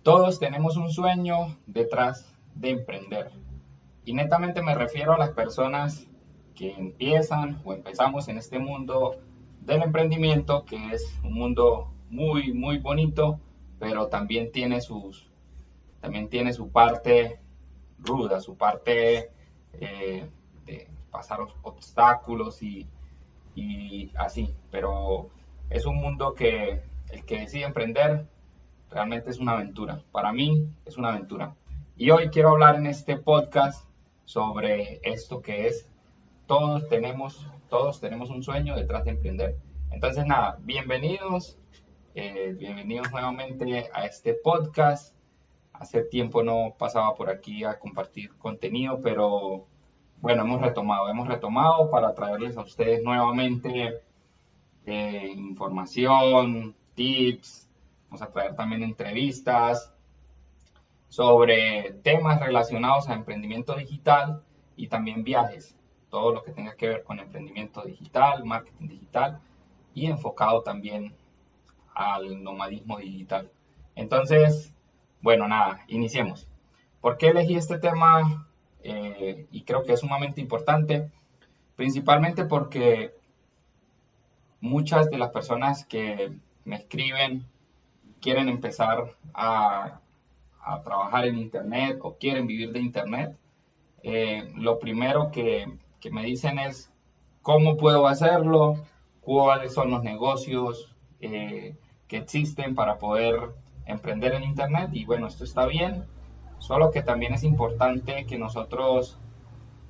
Todos tenemos un sueño detrás de emprender. Y netamente me refiero a las personas que empiezan o empezamos en este mundo del emprendimiento, que es un mundo muy, muy bonito, pero también tiene su parte ruda, su parte de pasar obstáculos y así. Pero es un mundo que el que decide emprender realmente es una aventura. Para mí es una aventura. Y hoy quiero hablar en este podcast sobre esto que es todos tenemos un sueño detrás de emprender. Entonces nada, bienvenidos nuevamente a este podcast. Hace tiempo no pasaba por aquí a compartir contenido, pero bueno, hemos retomado para traerles a ustedes nuevamente información, tips. Vamos a traer también entrevistas sobre temas relacionados a emprendimiento digital y también viajes, todo lo que tenga que ver con emprendimiento digital, marketing digital y enfocado también al nomadismo digital. Entonces, bueno, nada, iniciemos. ¿Por qué elegí este tema? Y creo que es sumamente importante, principalmente porque muchas de las personas que me escriben quieren empezar a trabajar en Internet o quieren vivir de Internet, lo primero que me dicen es cómo puedo hacerlo, cuáles son los negocios que existen para poder emprender en Internet. Y bueno, esto está bien, solo que también es importante que nosotros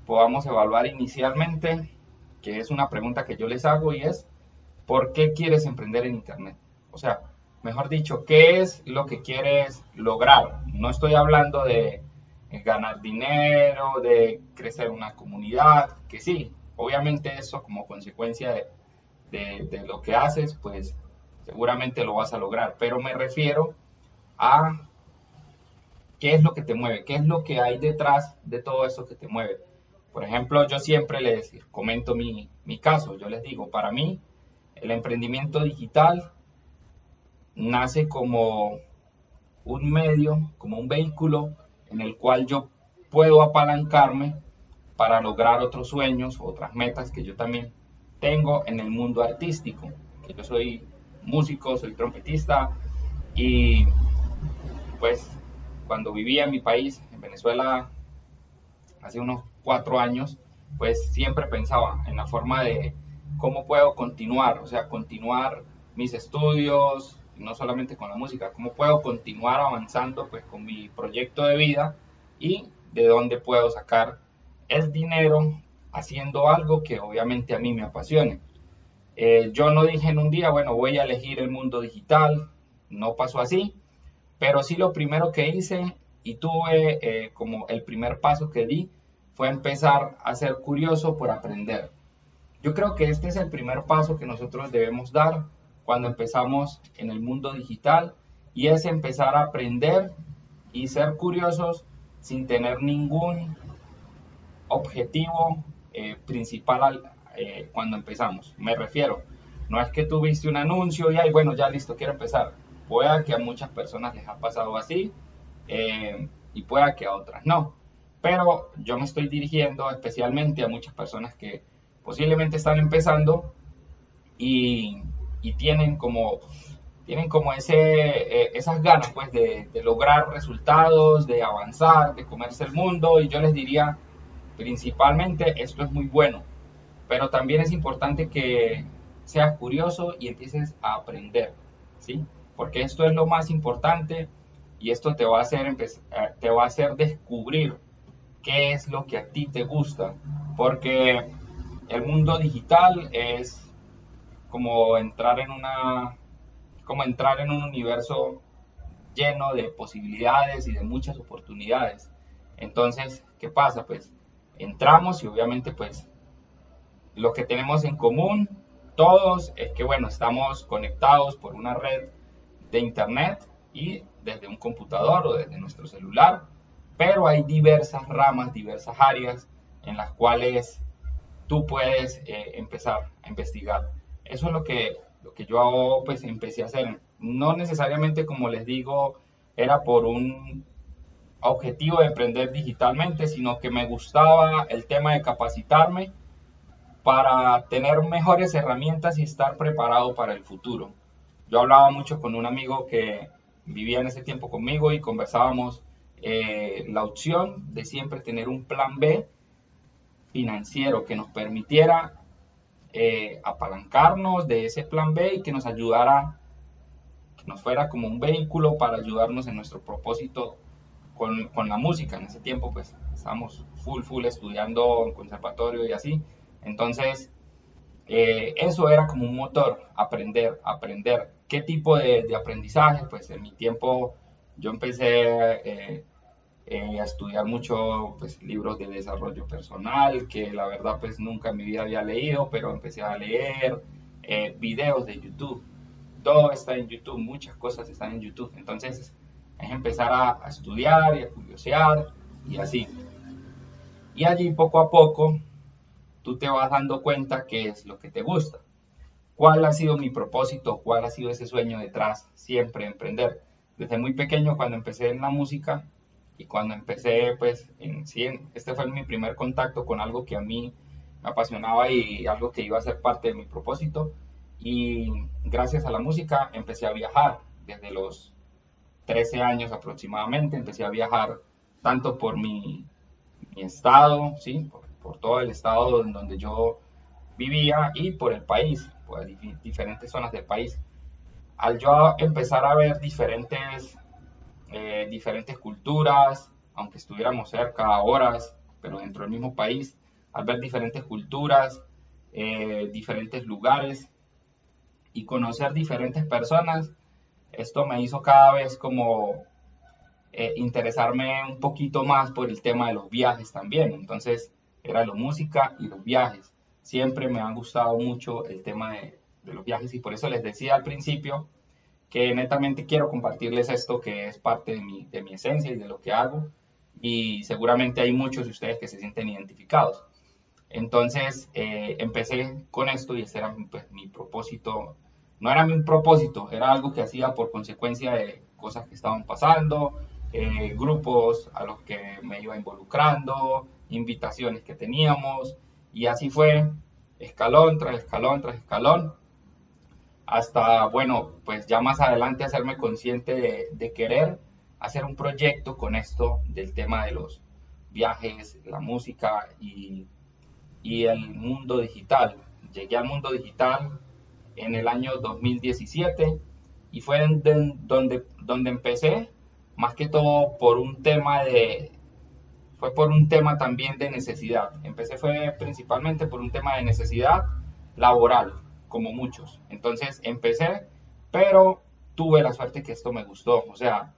podamos evaluar inicialmente, que es una pregunta que yo les hago y es, ¿por qué quieres emprender en Internet? O sea, mejor dicho, ¿qué es lo que quieres lograr? No estoy hablando de ganar dinero, de crecer una comunidad, que sí, obviamente eso como consecuencia de lo que haces, pues seguramente lo vas a lograr, pero me refiero a qué es lo que te mueve, qué es lo que hay detrás de todo eso que te mueve. Por ejemplo, yo siempre les comento mi caso, yo les digo, para mí el emprendimiento digital nace como un medio, como un vehículo en el cual yo puedo apalancarme para lograr otros sueños, otras metas que yo también tengo en el mundo artístico. Que yo soy músico, soy trompetista y pues cuando vivía en mi país, en Venezuela, hace unos 4 años, pues siempre pensaba en la forma de cómo puedo continuar, o sea, continuar mis estudios, no solamente con la música, cómo puedo continuar avanzando pues con mi proyecto de vida y de dónde puedo sacar el dinero haciendo algo que obviamente a mí me apasione. Yo no dije en un día, bueno, voy a elegir el mundo digital, no pasó así, pero sí lo primero que hice y tuve como el primer paso que di fue empezar a ser curioso por aprender. Yo creo que este es el primer paso que nosotros debemos dar cuando empezamos en el mundo digital y es empezar a aprender y ser curiosos sin tener ningún objetivo principal cuando empezamos. Me refiero, no es que tú viste un anuncio y, ay, bueno, ya listo, quiero empezar. Pueda que a muchas personas les ha pasado así y pueda que a otras no. Pero yo me estoy dirigiendo especialmente a muchas personas que posiblemente están empezando y, y tienen como esas ganas pues de lograr resultados, de avanzar, de comerse el mundo y yo les diría principalmente esto es muy bueno, pero también es importante que seas curioso y empieces a aprender, ¿sí? Porque esto es lo más importante y esto te va a hacer descubrir qué es lo que a ti te gusta, porque el mundo digital es como entrar en como entrar en un universo lleno de posibilidades y de muchas oportunidades. Entonces, ¿qué pasa? Pues entramos y obviamente pues lo que tenemos en común todos es que bueno, estamos conectados por una red de internet y desde un computador o desde nuestro celular, pero hay diversas ramas, diversas áreas en las cuales tú puedes empezar a investigar. Eso es lo que yo pues empecé a hacer. No necesariamente, como les digo, era por un objetivo de emprender digitalmente, sino que me gustaba el tema de capacitarme para tener mejores herramientas y estar preparado para el futuro. Yo hablaba mucho con un amigo que vivía en ese tiempo conmigo y conversábamos la opción de siempre tener un plan B financiero que nos permitiera apalancarnos de ese plan B y que nos ayudara, que nos fuera como un vehículo para ayudarnos en nuestro propósito con la música. En ese tiempo pues estábamos full estudiando en conservatorio y así. Entonces eso era como un motor, aprender. ¿Qué tipo de aprendizaje? Pues en mi tiempo yo empecé a estudiar mucho pues, libros de desarrollo personal, que la verdad pues nunca en mi vida había leído, pero empecé a leer videos de YouTube. Todo está en YouTube, muchas cosas están en YouTube. Entonces es empezar a estudiar y a curiosear y así. Y allí poco a poco tú te vas dando cuenta qué es lo que te gusta. ¿Cuál ha sido mi propósito? ¿Cuál ha sido ese sueño detrás? Siempre emprender. Desde muy pequeño, cuando empecé en la música y cuando empecé, pues, este fue mi primer contacto con algo que a mí me apasionaba y algo que iba a ser parte de mi propósito. Y gracias a la música empecé a viajar. Desde los 13 años aproximadamente empecé a viajar tanto por mi estado, ¿sí? Por todo el estado en donde yo vivía y por el país, por diferentes zonas del país. Al yo empezar a ver diferentes culturas, aunque estuviéramos cerca a horas, pero dentro del mismo país, al ver diferentes culturas, diferentes lugares y conocer diferentes personas, esto me hizo cada vez como interesarme un poquito más por el tema de los viajes también. Entonces, era la música y los viajes. Siempre me han gustado mucho el tema de los viajes y por eso les decía al principio que netamente quiero compartirles esto que es parte de mi esencia y de lo que hago y seguramente hay muchos de ustedes que se sienten identificados. Entonces empecé con esto y ese era pues, mi propósito. No era mi propósito, era algo que hacía por consecuencia de cosas que estaban pasando, grupos a los que me iba involucrando, invitaciones que teníamos y así fue escalón tras escalón tras escalón hasta, bueno, pues ya más adelante hacerme consciente de querer hacer un proyecto con esto del tema de los viajes, la música y el mundo digital. Llegué al mundo digital en el año 2017 y fue donde empecé, más que todo fue por un tema también de necesidad. Empecé fue principalmente por un tema de necesidad laboral, como muchos. Entonces empecé, pero tuve la suerte que esto me gustó. O sea,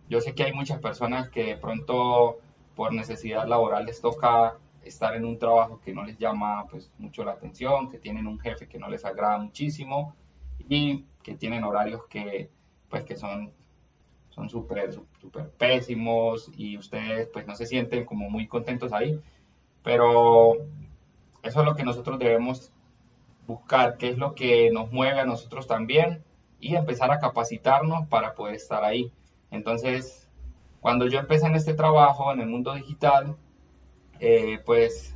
yo sé que hay muchas personas que de pronto por necesidad laboral les toca estar en un trabajo que no les llama pues mucho la atención, que tienen un jefe que no les agrada muchísimo y que tienen horarios que pues que son súper pésimos y ustedes pues no se sienten como muy contentos ahí, pero eso es lo que nosotros debemos buscar, qué es lo que nos mueve a nosotros también y empezar a capacitarnos para poder estar ahí. Entonces, cuando yo empecé en este trabajo, en el mundo digital, pues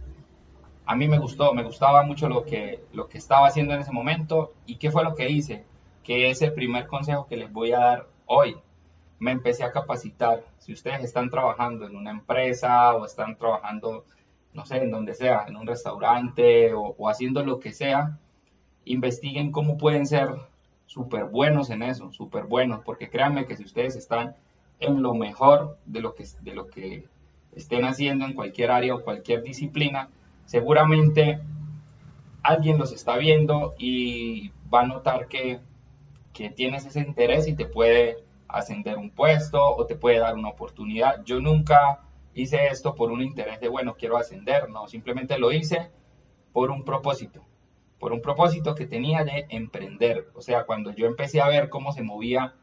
a mí me gustaba mucho lo que estaba haciendo en ese momento y qué fue lo que hice, que es el primer consejo que les voy a dar hoy. Me empecé a capacitar. Si ustedes están trabajando en una empresa o están trabajando, no sé, en donde sea, en un restaurante o haciendo lo que sea, investiguen cómo pueden ser súper buenos en eso, súper buenos, porque créanme que si ustedes están en lo mejor de lo que estén haciendo en cualquier área o cualquier disciplina, seguramente alguien los está viendo y va a notar que tienes ese interés y te puede ascender un puesto o te puede dar una oportunidad. Yo nunca hice esto por un interés de, bueno, quiero ascender, no, simplemente lo hice por un propósito que tenía de emprender. O sea, cuando yo empecé a ver cómo se movía,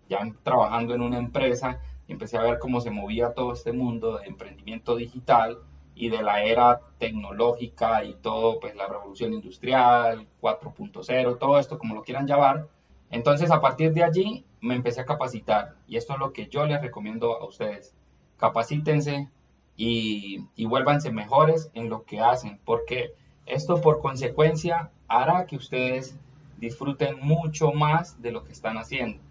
ya trabajando en una empresa, empecé a ver cómo se movía todo este mundo de emprendimiento digital y de la era tecnológica y todo, pues la revolución industrial, 4.0, todo esto como lo quieran llamar. Entonces, a partir de allí, me empecé a capacitar y esto es lo que yo les recomiendo a ustedes. Capacítense y vuélvanse mejores en lo que hacen, porque esto por consecuencia hará que ustedes disfruten mucho más de lo que están haciendo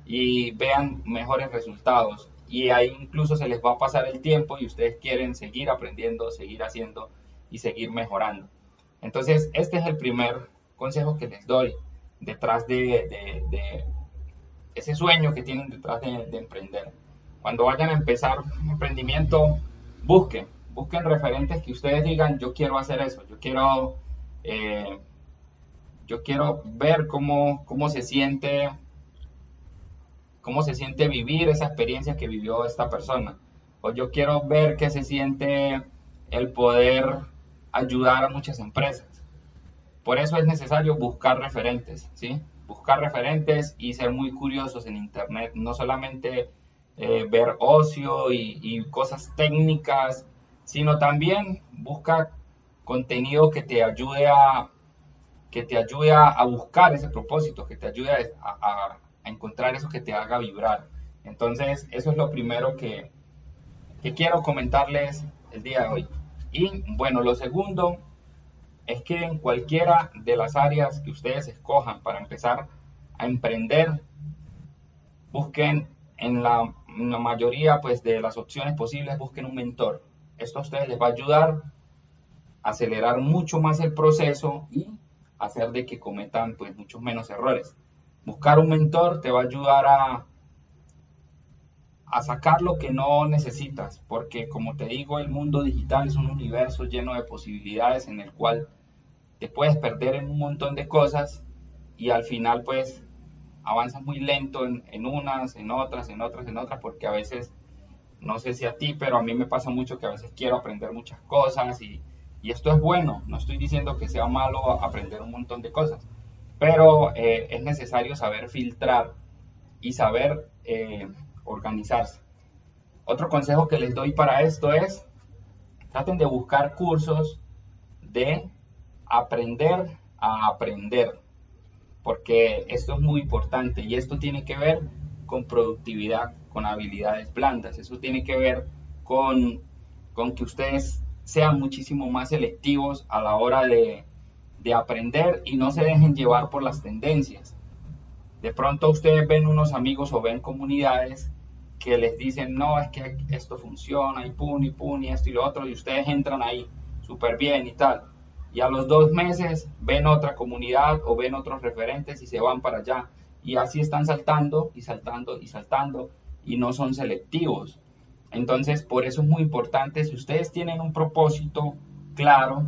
y vean mejores resultados. Y ahí incluso se les va a pasar el tiempo y ustedes quieren seguir aprendiendo, seguir haciendo y seguir mejorando. Entonces, este es el primer consejo que les doy detrás de ese sueño que tienen detrás de emprender. Cuando vayan a empezar un emprendimiento, busquen referentes que ustedes digan, yo quiero hacer eso, eh, yo quiero ver cómo se siente vivir esa experiencia que vivió esta persona. O yo quiero ver qué se siente el poder ayudar a muchas empresas. Por eso es necesario buscar referentes, ¿sí? Buscar referentes y ser muy curiosos en Internet, no solamente ver ocio y cosas técnicas, sino también busca contenido que te ayude a buscar ese propósito, que te ayude a encontrar eso que te haga vibrar. Entonces, eso es lo primero que quiero comentarles el día de hoy. Y bueno, lo segundo es que en cualquiera de las áreas que ustedes escojan para empezar a emprender, busquen en la mayoría pues, de las opciones posibles, busquen un mentor. Esto a ustedes les va a ayudar a acelerar mucho más el proceso y hacer de que cometan pues, muchos menos errores. Buscar un mentor te va a ayudar a sacar lo que no necesitas, porque como te digo, el mundo digital es un universo lleno de posibilidades en el cual te puedes perder en un montón de cosas y al final pues avanzas muy lento en unas, en otras, en otras, en otras, porque a veces, no sé si a ti, pero a mí me pasa mucho que a veces quiero aprender muchas cosas y esto es bueno, no estoy diciendo que sea malo aprender un montón de cosas, pero es necesario saber filtrar y saber organizarse. Otro consejo que les doy para esto es, traten de buscar cursos de aprender a aprender, porque esto es muy importante y esto tiene que ver con productividad, con habilidades blandas, eso tiene que ver con que ustedes sean muchísimo más selectivos a la hora de aprender y no se dejen llevar por las tendencias. De pronto ustedes ven unos amigos o ven comunidades que les dicen, no, es que esto funciona y pun, y esto y lo otro, y ustedes entran ahí súper bien y tal. Y a los 2 meses ven otra comunidad o ven otros referentes y se van para allá. Y así están saltando y saltando y saltando y no son selectivos. Entonces, por eso es muy importante, si ustedes tienen un propósito claro,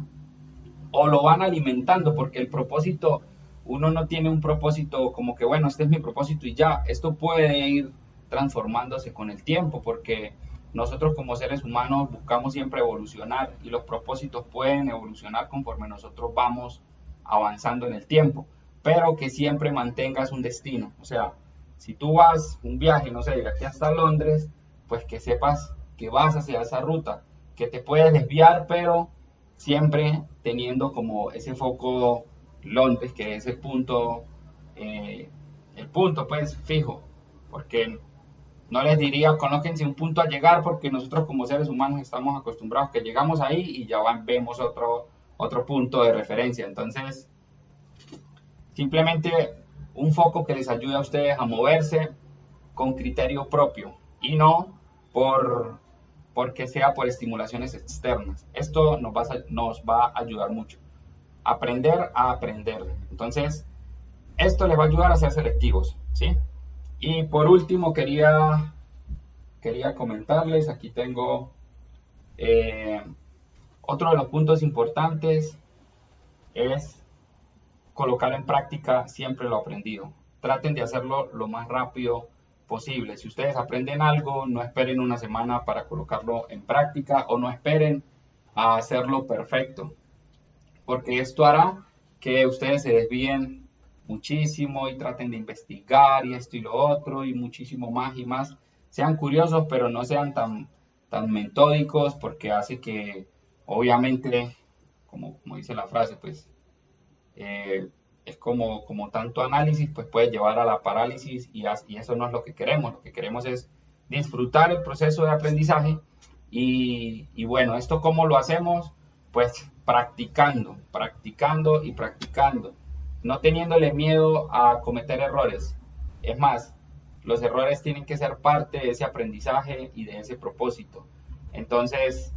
o lo van alimentando, porque el propósito, uno no tiene un propósito como que, bueno, este es mi propósito y ya, esto puede ir transformándose con el tiempo, porque nosotros como seres humanos buscamos siempre evolucionar y los propósitos pueden evolucionar conforme nosotros vamos avanzando en el tiempo, pero que siempre mantengas un destino, o sea, si tú vas un viaje, no sé, de aquí hasta Londres, pues que sepas que vas hacia esa ruta, que te puedes desviar, pero siempre teniendo como ese foco Londres, que es el punto pues fijo, porque no les diría colóquense un punto a llegar, porque nosotros como seres humanos estamos acostumbrados que llegamos ahí y ya vemos otro punto de referencia, entonces simplemente un foco que les ayude a ustedes a moverse con criterio propio y no porque sea por estimulaciones externas. Esto nos va a ayudar mucho. Aprender a aprender. Entonces, esto les va a ayudar a ser selectivos, ¿sí? Y por último, quería comentarles, aquí tengo eh, otro de los puntos importantes es colocar en práctica siempre lo aprendido. Traten de hacerlo lo más rápido posible. Si ustedes aprenden algo, no esperen una semana para colocarlo en práctica o no esperen a hacerlo perfecto, porque esto hará que ustedes se desvíen muchísimo y traten de investigar y esto y lo otro y muchísimo más y más. Sean curiosos, pero no sean tan metódicos, porque hace que, obviamente, como dice la frase, pues es como tanto análisis, pues puede llevar a la parálisis y eso no es lo que queremos. Lo que queremos es disfrutar el proceso de aprendizaje y bueno, ¿esto cómo lo hacemos? Pues practicando, practicando y practicando, no teniéndole miedo a cometer errores. Es más, los errores tienen que ser parte de ese aprendizaje y de ese propósito. Entonces,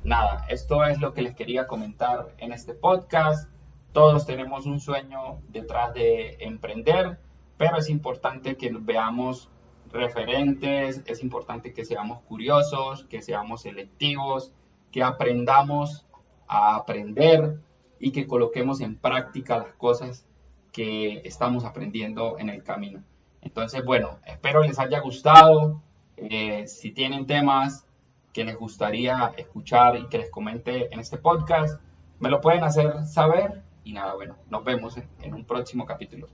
nada, esto es lo que les quería comentar en este podcast. Todos tenemos un sueño detrás de emprender, pero es importante que veamos referentes, es importante que seamos curiosos, que seamos selectivos, que aprendamos a aprender y que coloquemos en práctica las cosas que estamos aprendiendo en el camino. Entonces, bueno, espero les haya gustado. Si tienen temas que les gustaría escuchar y que les comente en este podcast, me lo pueden hacer saber. Y nada, bueno, nos vemos en un próximo capítulo.